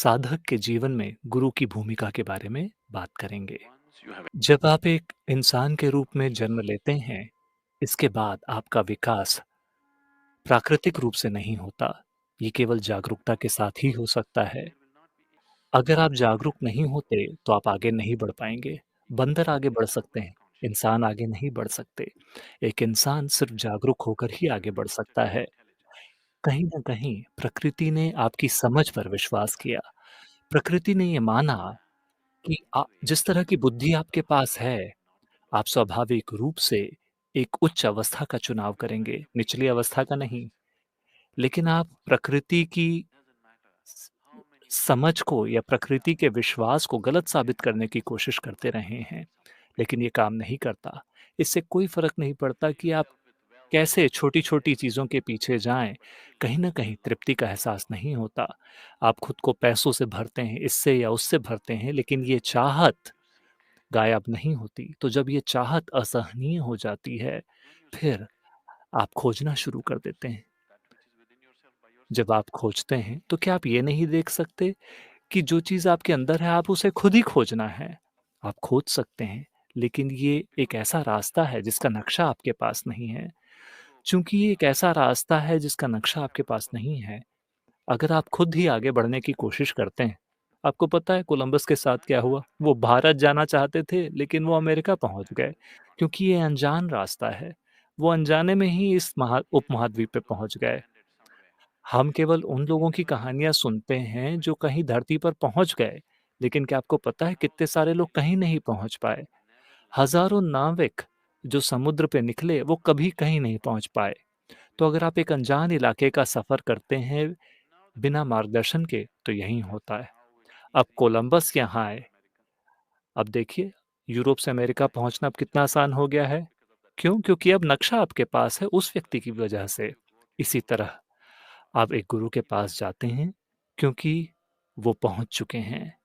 साधक के जीवन में गुरु की भूमिका के बारे में बात करेंगे। Once you have जब आप एक इंसान के रूप में जन्म experience लेते हैं, इसके बाद आपका विकास प्राकृतिक रूप से नहीं होता। ये केवल जागरूकता के साथ ही हो सकता है। there will not be अगर आप जागरूक any नहीं होते, तो आप आगे नहीं बढ़ पाएँगे। बंदर आगे बढ़ सकते हैं, conscious इंसान आगे नहीं बढ़ सकते। एक इंसान सिर्फ़ जागरूक होकर ही आगे बढ़ सकता है। intelligence. कहीं न कहीं प्रकृति ने आपकी समझ पर विश्वास किया। प्रकृति ने ये माना कि जिस तरह की बुद्धि आपके पास है, आप स्वाभाविक रूप से एक उच्च अवस्था का चुनाव करेंगे, निचली अवस्था का नहीं। लेकिन आप प्रकृति की Doesn't matter स how many समझ को या प्रकृति के lives विश्वास को गलत साबित करने की कोशिश करते रहे हैं, लेकिन ये काम नहीं करता। इससे कोई फ़र्क नहीं पड़ता कि आप dealt with wealth कैसे छोटी-छोटी चीज़ों के पीछे जाएँ, कहीं न कहीं तृप्ति का एहसास नहीं होता। आप खुद को पैसों से भरते हैं, इससे या उससे भरते हैं, लेकिन ये चाहत to seek it. गायब नहीं होती। तो जब ये चाहत असहनीय हो जाती है, When you फिर seek आप खोजना शुरू कर देते हैं। that which is within yourself by जब yourself, आप खोजते हैं, तो क्या आप ये नहीं देख सकते कि जो चीज़ आपके अंदर है, आप उसे खुद ही खोजना है? आप खोज सकते हैं, लेकिन ये एक because ऐसा रास्ता है जिसका नक्शा आपके पास नहीं है। so चूँकि ये एक ऐसा रास्ता है जिसका नक्शा have आपके a पास purpose. नहीं है, अगर आप खुद ही आगे बढ़ने की कोशिश करते हैं, आपको पता है कोलंबस के साथ क्या हुआ? वो भारत जाना चाहते थे, लेकिन वो अमेरिका पहुँच गए, क्योंकि ये अनजान रास्ता है। वो अनजाने में ही इस उपमहाद्वीप पे पहुँच गए। Landed somewhere. हम केवल उन लोगों की कहानियाँ सुनते हैं, जो कहीं धरती पर पहुँच गए, लेकिन क्या आपको पता है Now कितने सारे लोग many कहीं नहीं people पहुँच पाए? never land हज़ारों नाविक जो समुद्र पे निकले, वो कभी कहीं नहीं पहुँच पाए। तो अगर आप एक अनजान इलाके का सफ़र करते हैं now the बिना question मार्गदर्शन के, is तो यही होता है। how will अब easy it is Columbus for यहाँ European आए, American अब देखिए यूरोप से अमेरिका and पहुँचना अब just कितना आसान हो गया है। because of that क्यों? क्योंकि अब नक्शा आपके पास है उस व्यक्ति की the वजह से। value what you इसी तरह are आप एक गुरु के giving पास जाते हैं, क्योंकि वो पहुँच चुके हैं।